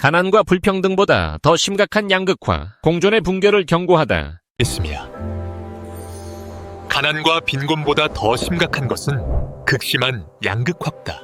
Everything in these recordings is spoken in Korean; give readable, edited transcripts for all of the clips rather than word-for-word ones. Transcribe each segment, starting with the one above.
가난과 불평등보다 더 심각한 양극화, 공존의 붕괴를 경고하다. 있습니다. 가난과 빈곤보다 더 심각한 것은 극심한 양극화다.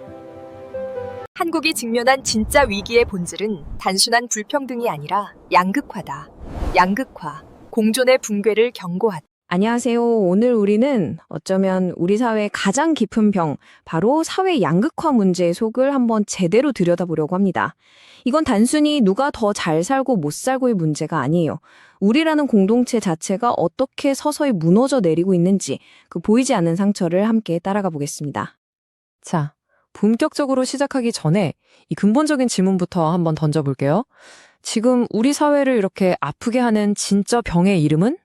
한국이 직면한 진짜 위기의 본질은 단순한 불평등이 아니라 양극화다. 양극화, 공존의 붕괴를 경고하다. 안녕하세요. 오늘 우리는 어쩌면 우리 사회의 가장 깊은 병, 바로 사회 양극화 문제의 속을 한번 제대로 들여다보려고 합니다. 이건 단순히 누가 더 잘 살고 못 살고의 문제가 아니에요. 우리라는 공동체 자체가 어떻게 서서히 무너져 내리고 있는지 그 보이지 않는 상처를 함께 따라가 보겠습니다. 자, 본격적으로 시작하기 전에 이 근본적인 질문부터 한번 던져볼게요. 지금 우리 사회를 이렇게 아프게 하는 진짜 병의 이름은?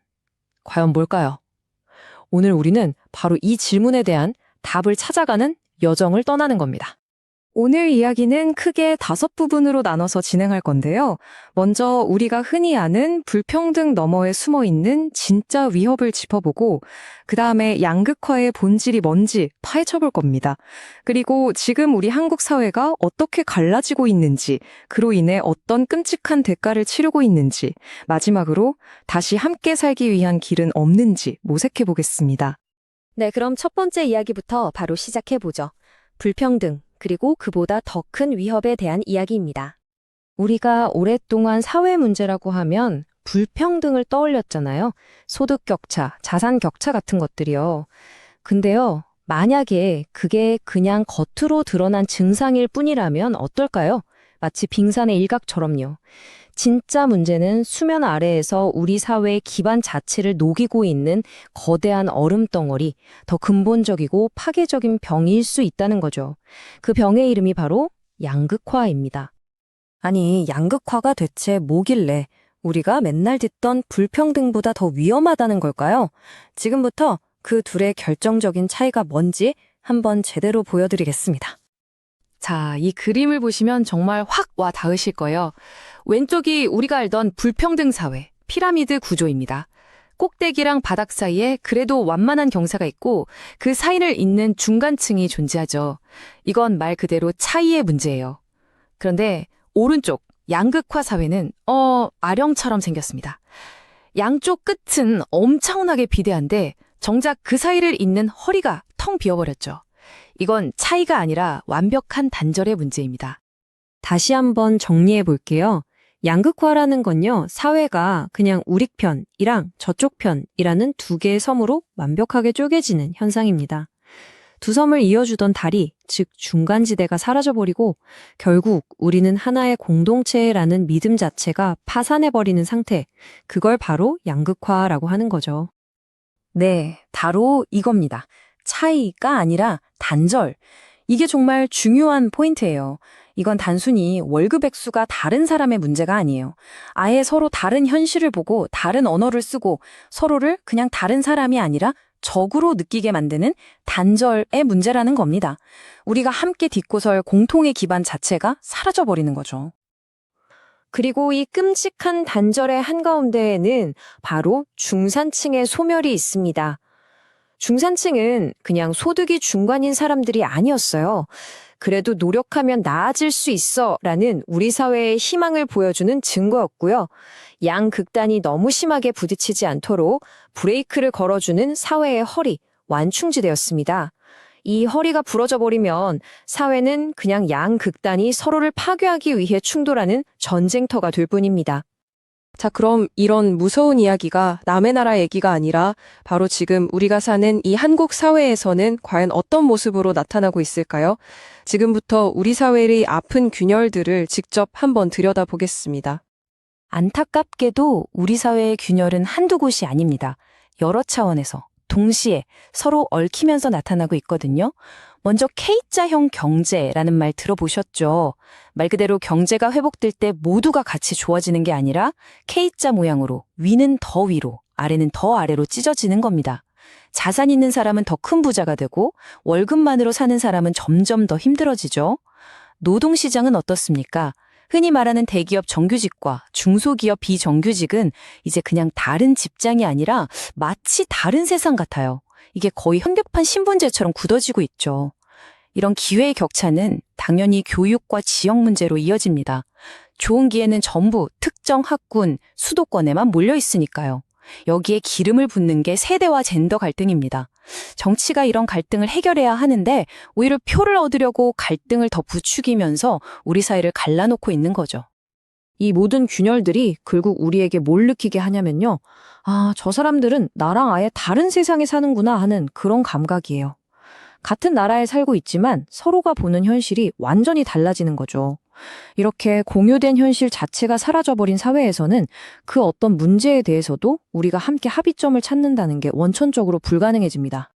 과연 뭘까요? 오늘 우리는 바로 이 질문에 대한 답을 찾아가는 여정을 떠나는 겁니다. 오늘 이야기는 크게 5부분으로 나눠서 진행할 건데요. 먼저 우리가 흔히 아는 불평등 너머에 숨어 있는 진짜 위협을 짚어보고 그 다음에 양극화의 본질이 뭔지 파헤쳐 볼 겁니다. 그리고 지금 우리 한국 사회가 어떻게 갈라지고 있는지, 그로 인해 어떤 끔찍한 대가를 치르고 있는지, 마지막으로 다시 함께 살기 위한 길은 없는지 모색해 보겠습니다. 네, 그럼 첫 번째 이야기부터 바로 시작해 보죠. 불평등. 그리고 그보다 더 큰 위협에 대한 이야기입니다. 우리가 오랫동안 사회 문제라고 하면 불평등을 떠올렸잖아요. 소득 격차, 자산 격차 같은 것들이요. 근데요, 만약에 그게 그냥 겉으로 드러난 증상일 뿐이라면 어떨까요? 마치 빙산의 일각처럼요. 진짜 문제는 수면 아래에서 우리 사회의 기반 자체를 녹이고 있는 거대한 얼음덩어리, 더 근본적이고 파괴적인 병일 수 있다는 거죠. 그 병의 이름이 바로 양극화입니다. 아니, 양극화가 대체 뭐길래 우리가 맨날 듣던 불평등보다 더 위험하다는 걸까요? 지금부터 그 둘의 결정적인 차이가 뭔지 한번 제대로 보여드리겠습니다. 자, 이 그림을 보시면 정말 확 와 닿으실 거예요. 왼쪽이 우리가 알던 불평등 사회, 피라미드 구조입니다. 꼭대기랑 바닥 사이에 그래도 완만한 경사가 있고 그 사이를 잇는 중간층이 존재하죠. 이건 말 그대로 차이의 문제예요. 그런데 오른쪽 양극화 사회는 아령처럼 생겼습니다. 양쪽 끝은 엄청나게 비대한데 정작 그 사이를 잇는 허리가 텅 비어버렸죠. 이건 차이가 아니라 완벽한 단절의 문제입니다. 다시 한번 정리해 볼게요. 양극화라는 건요, 사회가 그냥 우리 편이랑 저쪽 편이라는 두 개의 섬으로 완벽하게 쪼개지는 현상입니다. 두 섬을 이어주던 다리, 즉 중간지대가 사라져버리고 결국 우리는 하나의 공동체라는 믿음 자체가 파산해버리는 상태, 그걸 바로 양극화라고 하는 거죠. 네, 바로 이겁니다. 차이가 아니라 단절. 이게 정말 중요한 포인트예요. 이건 단순히 월급 액수가 다른 사람의 문제가 아니에요. 아예 서로 다른 현실을 보고 다른 언어를 쓰고 서로를 그냥 다른 사람이 아니라 적으로 느끼게 만드는 단절의 문제라는 겁니다. 우리가 함께 딛고 설 공통의 기반 자체가 사라져버리는 거죠. 그리고 이 끔찍한 단절의 한가운데에는 바로 중산층의 소멸이 있습니다. 중산층은 그냥 소득이 중간인 사람들이 아니었어요. 그래도 노력하면 나아질 수 있어 라는 우리 사회의 희망을 보여주는 증거였고요. 양극단이 너무 심하게 부딪히지 않도록 브레이크를 걸어주는 사회의 허리, 완충지대였습니다. 이 허리가 부러져 버리면 사회는 그냥 양극단이 서로를 파괴하기 위해 충돌하는 전쟁터가 될 뿐입니다. 자, 그럼 이런 무서운 이야기가 남의 나라 얘기가 아니라 바로 지금 우리가 사는 이 한국 사회에서는 과연 어떤 모습으로 나타나고 있을까요? 지금부터 우리 사회의 아픈 균열들을 직접 한번 들여다보겠습니다. 안타깝게도 우리 사회의 균열은 한두 곳이 아닙니다. 여러 차원에서 동시에 서로 얽히면서 나타나고 있거든요. 먼저 K자형 경제라는 말 들어보셨죠? 말 그대로 경제가 회복될 때 모두가 같이 좋아지는 게 아니라 K자 모양으로 위는 더 위로, 아래는 더 아래로 찢어지는 겁니다. 자산 있는 사람은 더 큰 부자가 되고 월급만으로 사는 사람은 점점 더 힘들어지죠. 노동시장은 어떻습니까? 흔히 말하는 대기업 정규직과 중소기업 비정규직은 이제 그냥 다른 직장이 아니라 마치 다른 세상 같아요. 이게 거의 현격판 신분제처럼 굳어지고 있죠. 이런 기회의 격차는 당연히 교육과 지역 문제로 이어집니다. 좋은 기회는 전부 특정 학군, 수도권에만 몰려 있으니까요. 여기에 기름을 붓는 게 세대와 젠더 갈등입니다. 정치가 이런 갈등을 해결해야 하는데 오히려 표를 얻으려고 갈등을 더 부추기면서 우리 사회를 갈라놓고 있는 거죠. 이 모든 균열들이 결국 우리에게 뭘 느끼게 하냐면요. 아, 저 사람들은 나랑 아예 다른 세상에 사는구나 하는 그런 감각이에요. 같은 나라에 살고 있지만 서로가 보는 현실이 완전히 달라지는 거죠. 이렇게 공유된 현실 자체가 사라져버린 사회에서는 그 어떤 문제에 대해서도 우리가 함께 합의점을 찾는다는 게 원천적으로 불가능해집니다.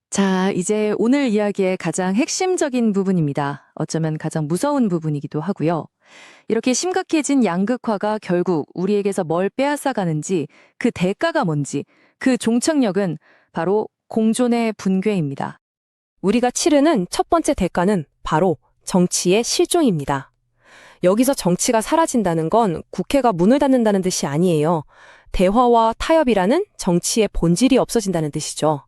자, 이제 오늘 이야기의 가장 핵심적인 부분입니다. 어쩌면 가장 무서운 부분이기도 하고요. 이렇게 심각해진 양극화가 결국 우리에게서 뭘 빼앗아가는지, 그 대가가 뭔지, 그 종착역은 바로 공존의 붕괴입니다. 우리가 치르는 첫 번째 대가는 바로 정치의 실종입니다. 여기서 정치가 사라진다는 건 국회가 문을 닫는다는 뜻이 아니에요. 대화와 타협이라는 정치의 본질이 없어진다는 뜻이죠.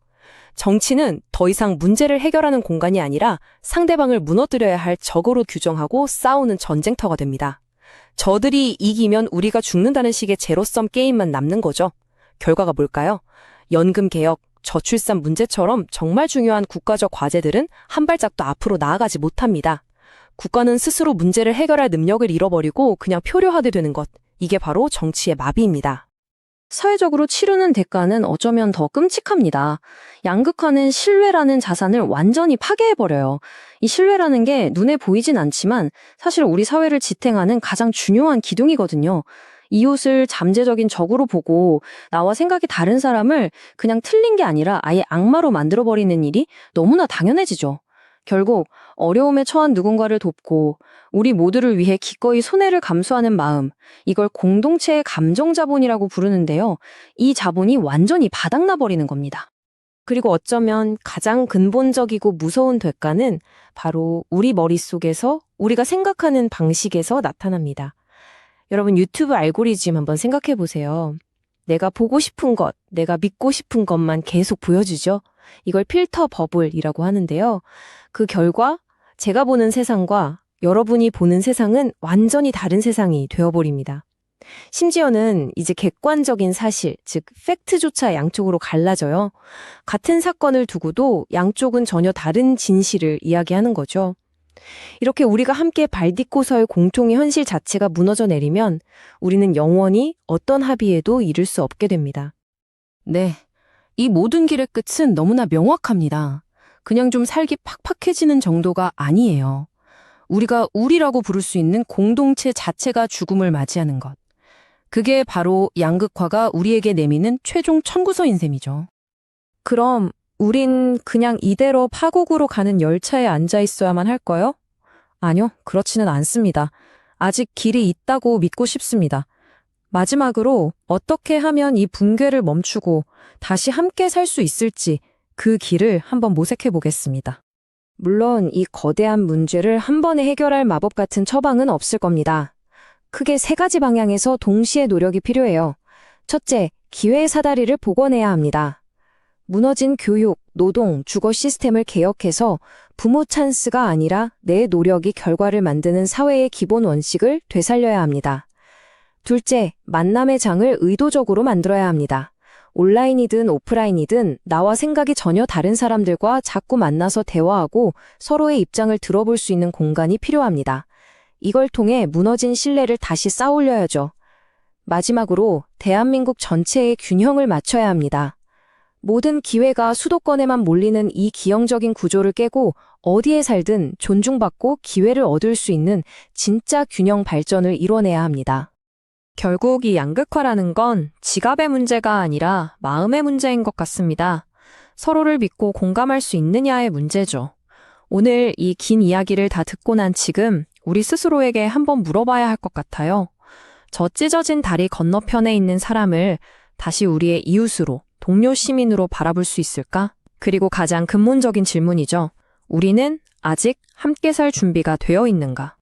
정치는 더 이상 문제를 해결하는 공간이 아니라 상대방을 무너뜨려야 할 적으로 규정하고 싸우는 전쟁터가 됩니다. 저들이 이기면 우리가 죽는다는 식의 제로섬 게임만 남는 거죠. 결과가 뭘까요? 연금 개혁, 저출산 문제처럼 정말 중요한 국가적 과제들은 한 발짝도 앞으로 나아가지 못합니다. 국가는 스스로 문제를 해결할 능력을 잃어버리고 그냥 표류하게 되는 것, 이게 바로 정치의 마비입니다. 사회적으로 치르는 대가는 어쩌면 더 끔찍합니다. 양극화는 신뢰라는 자산을 완전히 파괴해버려요. 이 신뢰라는 게 눈에 보이진 않지만 사실 우리 사회를 지탱하는 가장 중요한 기둥이거든요. 이웃을 잠재적인 적으로 보고 나와 생각이 다른 사람을 그냥 틀린 게 아니라 아예 악마로 만들어버리는 일이 너무나 당연해지죠. 결국 어려움에 처한 누군가를 돕고 우리 모두를 위해 기꺼이 손해를 감수하는 마음, 이걸 공동체의 감정 자본이라고 부르는데요. 이 자본이 완전히 바닥나버리는 겁니다. 그리고 어쩌면 가장 근본적이고 무서운 대가는 바로 우리 머릿속에서 우리가 생각하는 방식에서 나타납니다. 여러분 유튜브 알고리즘 한번 생각해 보세요. 내가 보고 싶은 것, 내가 믿고 싶은 것만 계속 보여주죠. 이걸 필터 버블이라고 하는데요. 그 결과 제가 보는 세상과 여러분이 보는 세상은 완전히 다른 세상이 되어버립니다. 심지어는 이제 객관적인 사실, 즉 팩트조차 양쪽으로 갈라져요. 같은 사건을 두고도 양쪽은 전혀 다른 진실을 이야기하는 거죠. 이렇게 우리가 함께 발딛고 설 공통의 현실 자체가 무너져 내리면 우리는 영원히 어떤 합의에도 이를 수 없게 됩니다. 네, 이 모든 길의 끝은 너무나 명확합니다. 그냥 좀 살기 팍팍해지는 정도가 아니에요. 우리가 우리라고 부를 수 있는 공동체 자체가 죽음을 맞이하는 것. 그게 바로 양극화가 우리에게 내미는 최종 청구서인 셈이죠. 그럼 우린 그냥 이대로 파국으로 가는 열차에 앉아 있어야만 할까요? 아니요, 그렇지는 않습니다. 아직 길이 있다고 믿고 싶습니다. 마지막으로 어떻게 하면 이 붕괴를 멈추고 다시 함께 살 수 있을지 그 길을 한번 모색해 보겠습니다. 물론 이 거대한 문제를 한 번에 해결할 마법 같은 처방은 없을 겁니다. 크게 3가지 방향에서 동시에 노력이 필요해요. 첫째, 기회의 사다리를 복원해야 합니다. 무너진 교육, 노동, 주거 시스템을 개혁해서 부모 찬스가 아니라 내 노력이 결과를 만드는 사회의 기본 원칙을 되살려야 합니다. 둘째, 만남의 장을 의도적으로 만들어야 합니다. 온라인이든 오프라인이든 나와 생각이 전혀 다른 사람들과 자꾸 만나서 대화하고 서로의 입장을 들어볼 수 있는 공간이 필요합니다. 이걸 통해 무너진 신뢰를 다시 쌓아올려야죠. 마지막으로 대한민국 전체의 균형을 맞춰야 합니다. 모든 기회가 수도권에만 몰리는 이 기형적인 구조를 깨고 어디에 살든 존중받고 기회를 얻을 수 있는 진짜 균형 발전을 이뤄내야 합니다. 결국 이 양극화라는 건 지갑의 문제가 아니라 마음의 문제인 것 같습니다. 서로를 믿고 공감할 수 있느냐의 문제죠. 오늘 이 긴 이야기를 다 듣고 난 지금 우리 스스로에게 한번 물어봐야 할 것 같아요. 저 찢어진 다리 건너편에 있는 사람을 다시 우리의 이웃으로, 동료 시민으로 바라볼 수 있을까? 그리고 가장 근본적인 질문이죠. 우리는 아직 함께 살 준비가 되어 있는가?